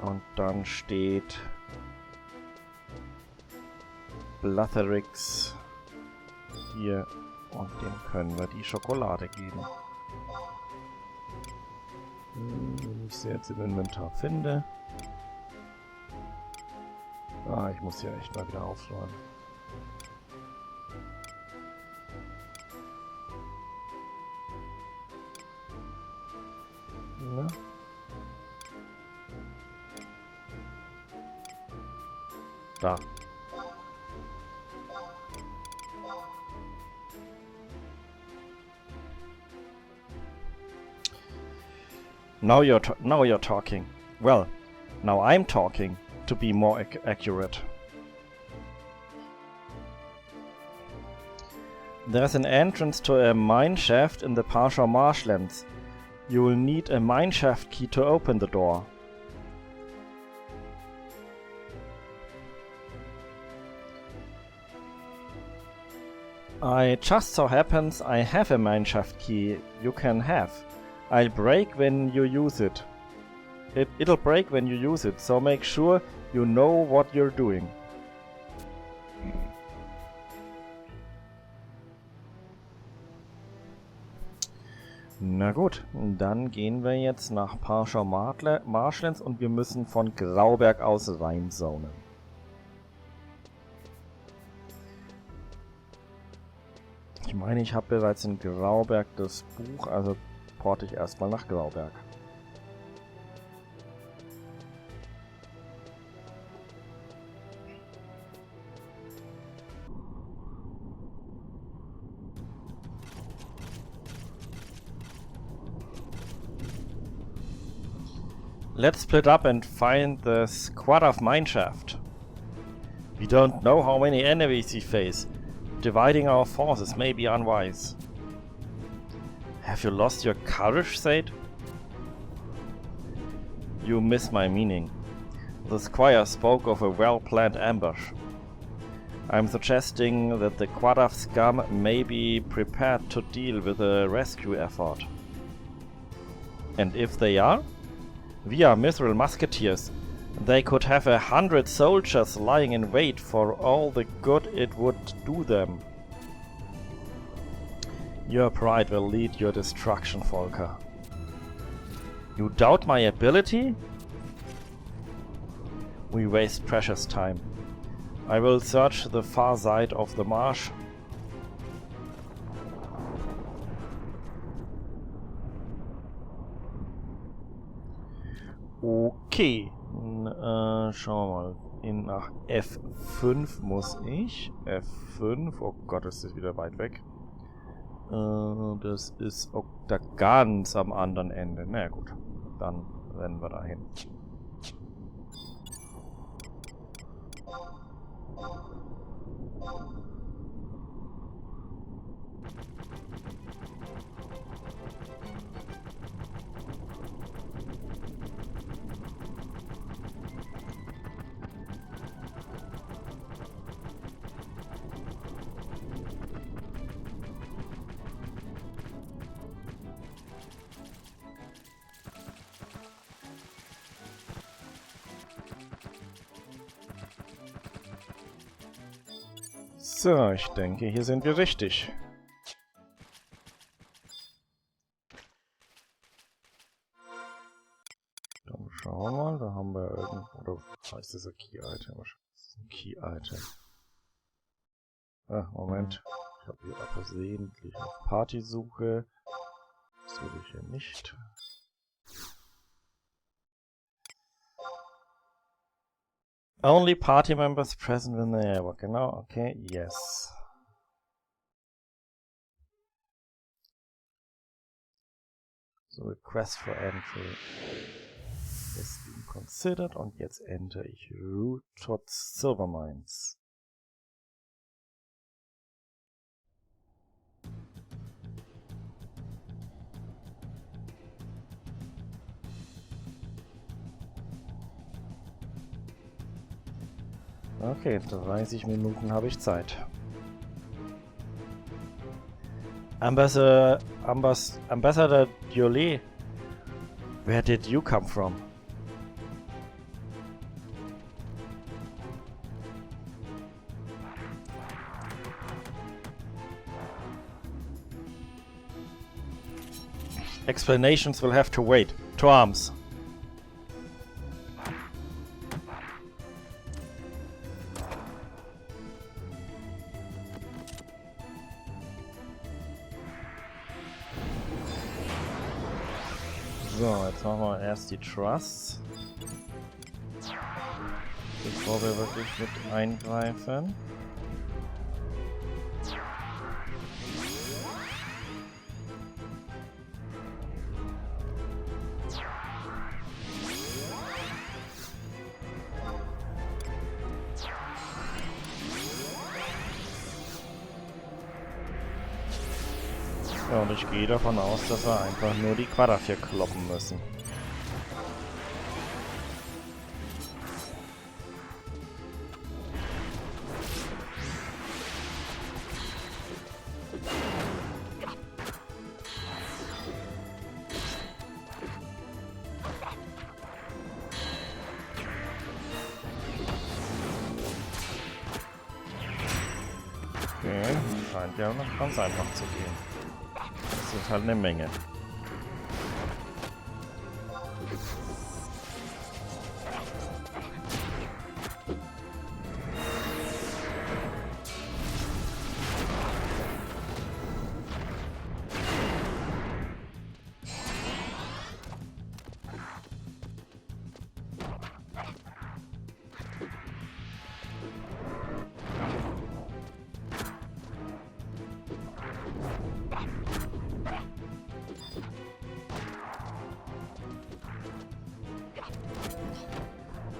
Und dann steht Blatherix hier und dem können wir die Schokolade geben. Wenn ich sie jetzt im Inventar finde. Ah, ich muss hier echt mal wieder aufräumen. Na? Da. Now you're talking. Well, now I'm talking, to be more accurate. There's an entrance to a mine shaft in the Pasha marshlands. You will need a mine shaft key to open the door. I just so happens I have a mine shaft key you can have. I'll break when you use it. It'll break when you use it, so make sure you know what you're doing. Na gut, dann gehen wir jetzt nach Pasha Marshlands und wir müssen von Grauberg aus reinzonen. Ich meine, ich habe bereits in Grauberg das Buch, also porte ich erstmal nach Grauberg. Let's split up and find the squad of mineshaft. We don't know how many enemies we face. Dividing our forces may be unwise. Have you lost your courage, Sade? You miss my meaning. The squire spoke of a well-planned ambush. I'm suggesting that the Quadav scum may be prepared to deal with a rescue effort. And if they are? We are Mithril musketeers. They could have 100 soldiers lying in wait for all the good it would do them. Your pride will lead your destruction, Volker. You doubt my ability? We waste precious time. I will search the far side of the marsh. Okay, schauen wir mal. Nach F5 muss ich. F5, oh Gott, ist das wieder weit weg. Das ist da ganz am anderen Ende. Na gut, dann rennen wir dahin. So, ich denke, hier sind wir richtig. Dann schauen wir mal, da haben wir irgendwo, oder heißt das ein Key-Item? Das ist ein Key-Item. Ah, Moment. Ich habe hier versehentlich auf Partysuche. Das will ich hier nicht. Only party members present when they ever. Genau, okay, yes. So, request for entry is being considered und jetzt enter ich Route towards Silver Mines. Okay, 30 Minuten habe ich Zeit. Ambassador Diolé, where did you come from? Explanations will have to wait. To arms. So, jetzt machen wir erst die Trusts. Bevor wir wirklich mit eingreifen. Ja, und ich gehe davon aus, dass wir einfach nur die Quadra hier kloppen müssen. Okay, scheint ja noch ganz einfach zu gehen. Das ist halt eine Menge.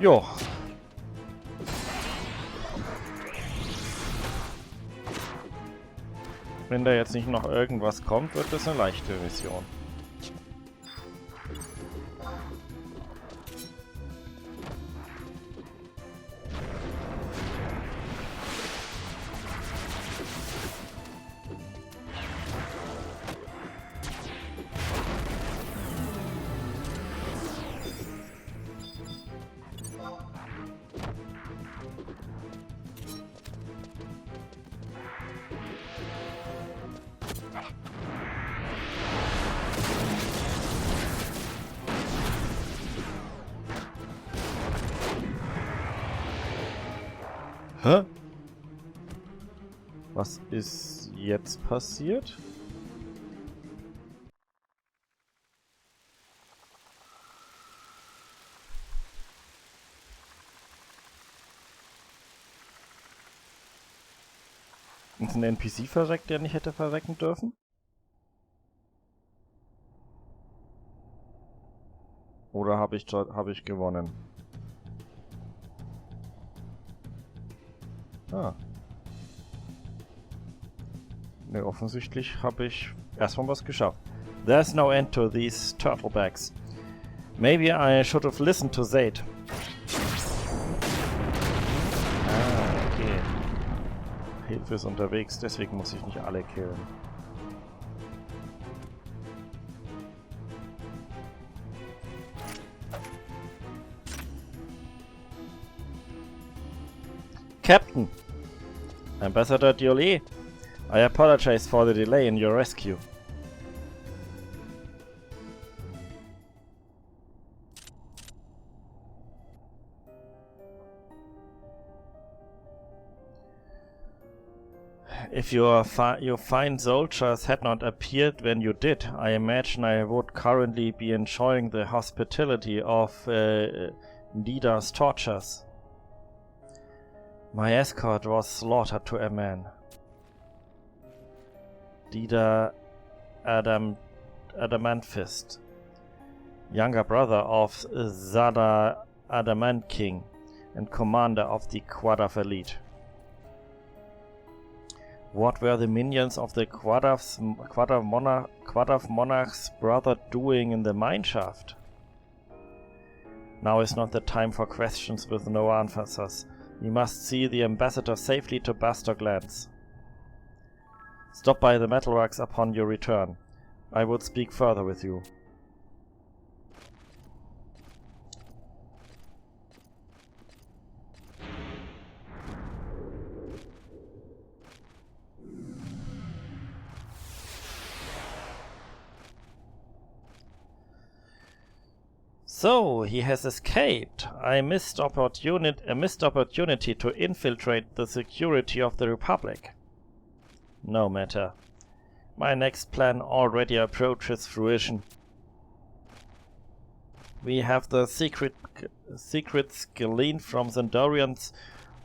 Jo. Wenn da jetzt nicht noch irgendwas kommt, wird das eine leichte Mission. Hä? Was ist jetzt passiert? Ist ein NPC verreckt, der nicht hätte verrecken dürfen? Oder habe ich gewonnen? Ah. Ne, offensichtlich habe ich erstmal was geschafft. There's no end to these turtlebacks. Maybe I should have listened to Zaid. Ah, okay. Hilfe ist unterwegs, deswegen muss ich nicht alle killen. Captain! Ambassador Diolé, I apologize for the delay in your rescue. If your fine soldiers had not appeared when you did, I imagine I would currently be enjoying the hospitality of Nida's tortures. My escort was slaughtered to a man. Dida Adamantfist, younger brother of Zada Adamant King and commander of the Quadav elite. What were the minions of the Quadav monarch's brother doing in the mineshaft? Now is not the time for questions with no answers. We must see the ambassador safely to Bastok lands. Stop by the metalworks upon your return. I would speak further with you. So, he has escaped. A missed opportunity to infiltrate the security of the Republic. No matter. My next plan already approaches fruition. We have the secrets gleaned from Zendorian's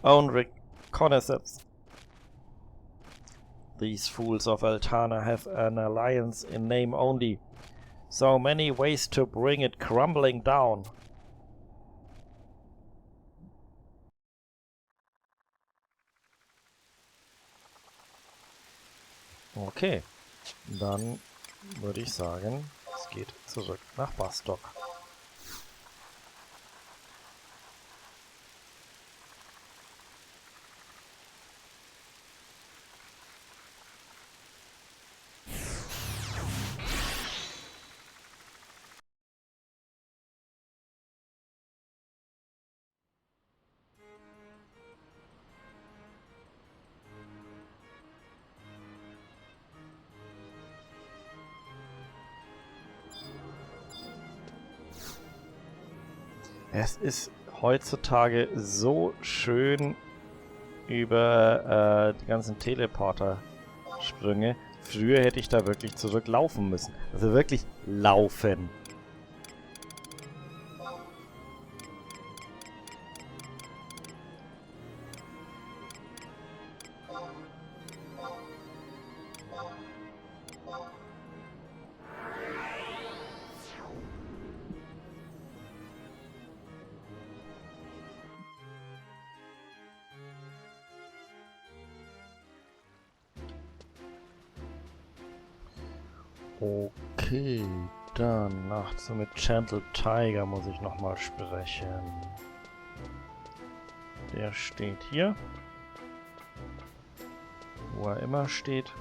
own reconnaissance. These fools of Altana have an alliance in name only. So many ways to bring it crumbling down. Okay, dann würde ich sagen, es geht zurück nach Bastok. Es ist heutzutage so schön über die ganzen Teleporter-Sprünge. Früher hätte ich da wirklich zurücklaufen müssen. Also wirklich laufen. Okay, dann nachts mit Gentle Tiger muss ich nochmal sprechen. Der steht hier. Wo er immer steht.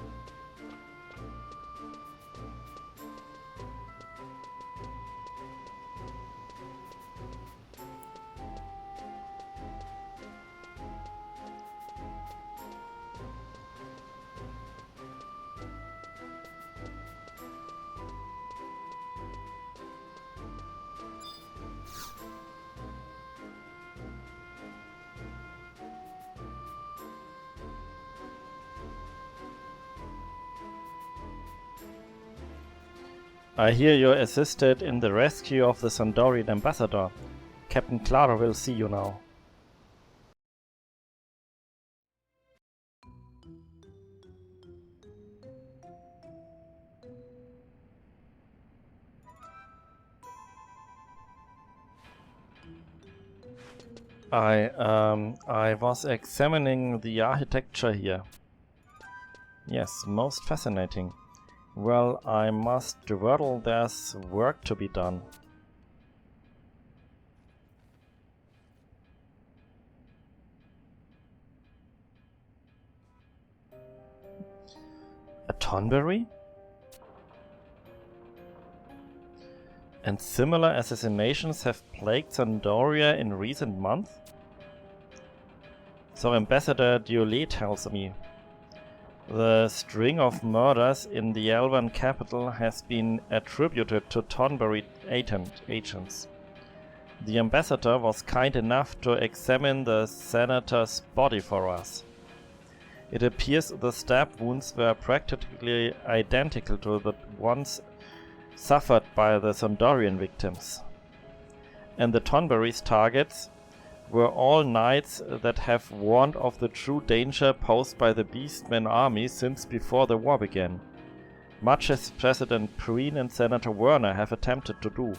I hear you assisted in the rescue of the Sandorian ambassador. Captain Clara will see you now. I was examining the architecture here. Yes, most fascinating. Well, I must dawdle, there's work to be done. A Tonberry? And similar assassinations have plagued Sandoria in recent months? So Ambassador Diolé tells me. The string of murders in the Elven capital has been attributed to Tonberry agents. The ambassador was kind enough to examine the senator's body for us. It appears the stab wounds were practically identical to the ones suffered by the Sondorian victims. And the Tonberry's targets were all knights that have warned of the true danger posed by the Beastmen army since before the war began, much as President Preen and Senator Werner have attempted to do.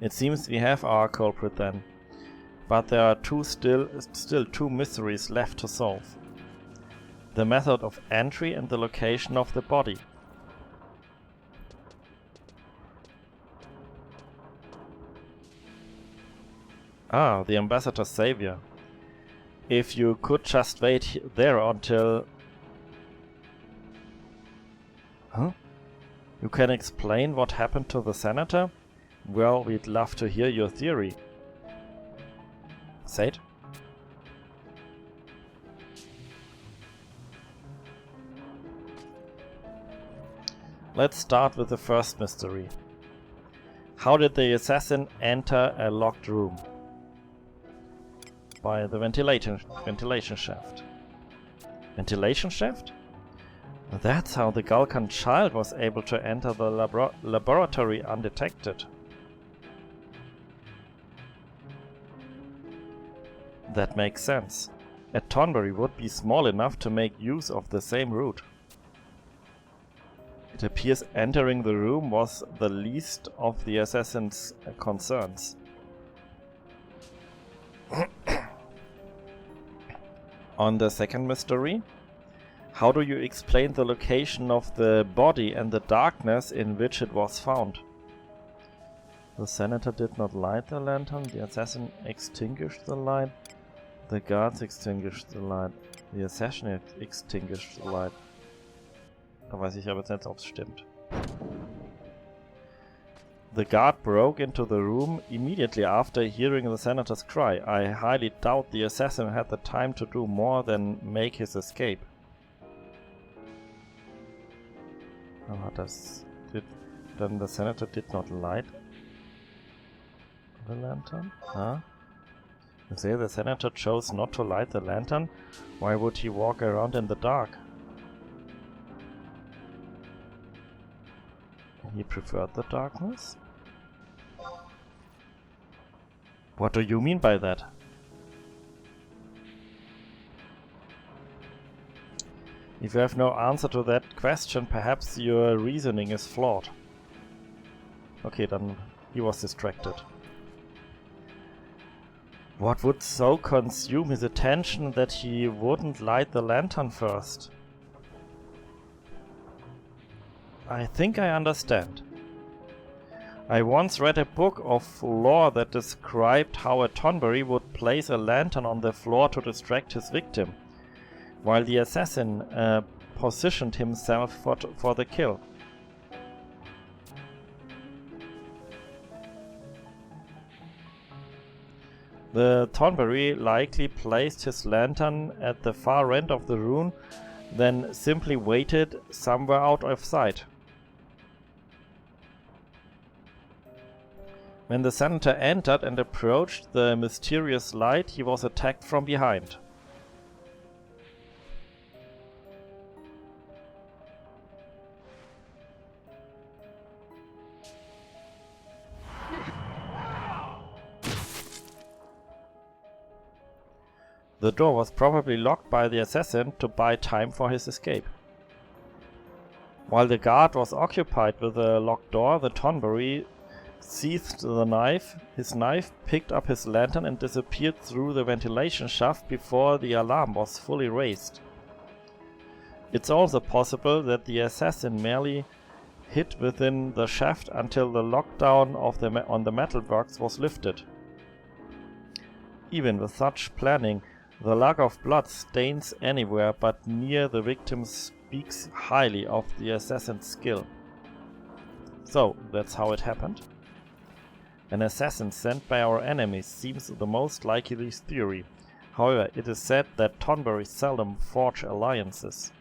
It seems we have our culprit then, but there are still two mysteries left to solve. The method of entry and the location of the body. Ah, the ambassador's savior. If you could just wait there until... Huh? You can explain what happened to the senator? Well, we'd love to hear your theory. Say it. Let's start with the first mystery. How did the assassin enter a locked room? By the ventilation shaft. Ventilation shaft? That's how the Galkan child was able to enter the laboratory undetected. That makes sense. A Tonberry would be small enough to make use of the same route. It appears entering the room was the least of the assassin's concerns. On the second mystery, how do you explain the location of the body and the darkness in which it was found? The senator did not light the lantern, the assassin extinguished the light, the guards extinguished the light, the assassin extinguished the light. Da weiß ich aber jetzt nicht, ob es stimmt. The guard broke into the room immediately after hearing the senator's cry. I highly doubt the assassin had the time to do more than make his escape. Then the senator did not light the lantern? Huh? You say the senator chose not to light the lantern? Why would he walk around in the dark? He preferred the darkness? What do you mean by that? If you have no answer to that question, perhaps your reasoning is flawed. Okay, then he was distracted. What would so consume his attention that he wouldn't light the lantern first? I think I understand. I once read a book of lore that described how a Tonberry would place a lantern on the floor to distract his victim, while the assassin positioned himself for the kill. The Tonberry likely placed his lantern at the far end of the room, then simply waited somewhere out of sight. When the senator entered and approached the mysterious light, he was attacked from behind. The door was probably locked by the assassin to buy time for his escape. While the guard was occupied with the locked door, the Tonberry seized his knife, picked up his lantern and disappeared through the ventilation shaft before the alarm was fully raised. It's also possible that the assassin merely hid within the shaft until the lockdown on the metal box was lifted. Even with such planning, the lack of blood stains anywhere but near the victim speaks highly of the assassin's skill. So, that's how it happened. An assassin sent by our enemies seems the most likely theory. However, it is said that Tonberry seldom forge alliances.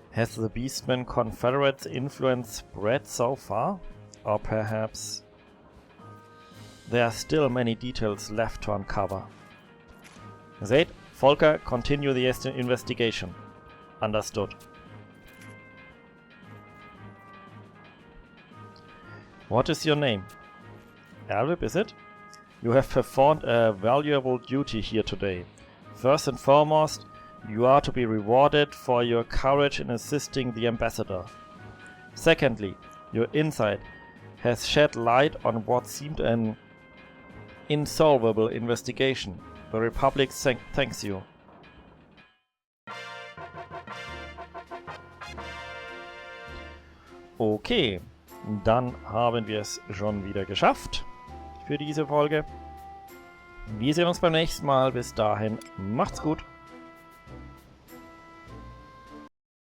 Has the Beastman Confederate's influence spread so far? Or perhaps there are still many details left to uncover. Zaid, Volker, continue the investigation. Understood. What is your name? Alweyb, is it? You have performed a valuable duty here today. First and foremost, you are to be rewarded for your courage in assisting the ambassador. Secondly, your insight has shed light on what seemed an insolvable investigation. The Republic thanks you. Okay. Dann haben wir es schon wieder geschafft für diese Folge. Wir sehen uns beim nächsten Mal. Bis dahin, macht's gut.